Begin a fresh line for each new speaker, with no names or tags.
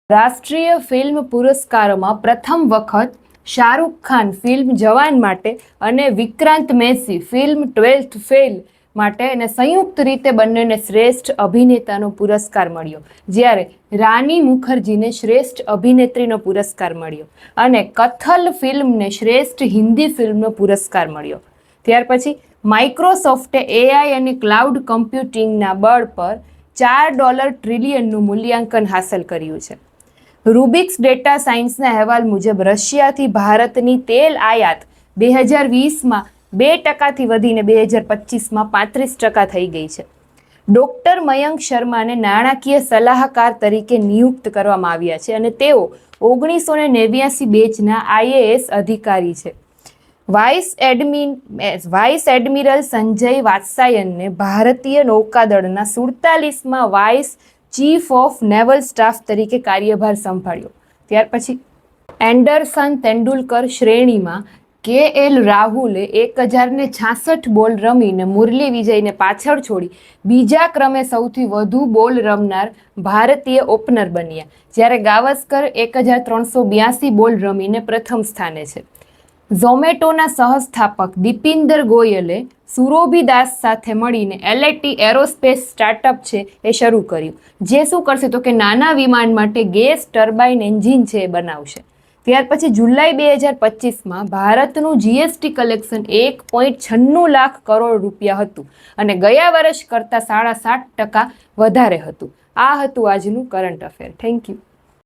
રાષ્ટ્રીય ફિલ્મ પુરસ્કારોમાં પ્રથમ વખત શાહરૂખ ખાન ફિલ્મ જવાન માટે અને Vikrant Massey film 12th fail માટે અને સંયુક્ત રીતે બંનેને શ્રેષ્ઠ અભિનેતાનો પુરસ્કાર મળ્યો, જ્યારે રાની મુખર્જીને શ્રેષ્ઠ અભિનેત્રીનો પુરસ્કાર મળ્યો અને કથલ ફિલ્મને શ્રેષ્ઠ હિન્દી ફિલ્મનો પુરસ્કાર મળ્યો. ત્યાર પછી માઇક્રોસોફ્ટે એઆઈ અને ક્લાઉડ કમ્પ્યુટિંગના બળ પર $4 ટ્રિલિયનનું મૂલ્યાંકન હાંસલ કર્યું છે. રૂબિક્સ ડેટા સાયન્સના અહેવાલ મુજબ રશિયાથી ભારતની તેલ આયાત 2020માં 2%થી વધીને 2025માં 35% થઈ ગઈ છે. ડોક્ટર મયંક શર્માને નાણાકીય સલાહકાર તરીકે નિયુક્ત કરવામાં આવ્યા છે અને તેઓ 1989 બેચના આઈએએસ અધિકારી છે. વાઇસ એડમિરલ સંજય વાત્સાયનને ભારતીય નૌકાદળના 47માં vice chief of naval staff તરીકે કાર્યભાર સંભાળ્યો. ત્યાર પછી એન્ડરસન તેંડુલકર શ્રેણીમાં કેએલ રાહુલે 1066 બોલ રમીને મુરલી વિજયને પાછળ છોડી બીજા ક્રમે સૌથી વધુ બોલ રમનાર ભારતીય ઓપનર બન્યા, જ્યારે ગાવસ્કર 1382 બોલ રમીને પ્રથમ સ્થાને છે. ઝોમેટોના સહસ્થાપક દીપિંદર ગોયલે સુરોભી દાસ સાથે મળીને એલએટી એરોસ્પેસ સ્ટાર્ટઅપ છે એ શરૂ કર્યું, જે શું કરશે તો કે નાના વિમાન માટે ગેસ ટર્બાઇન એન્જિન છે એ બનાવશે. ત્યાર પછી જુલાઈ 2025માં ભારતનું જીએસટી કલેક્શન 1.96 લાખ કરોડ રૂપિયા હતું અને ગયા વર્ષ કરતાં 7.5% વધારે હતું. આ હતું આજનું કરંટ અફેર. Thank you.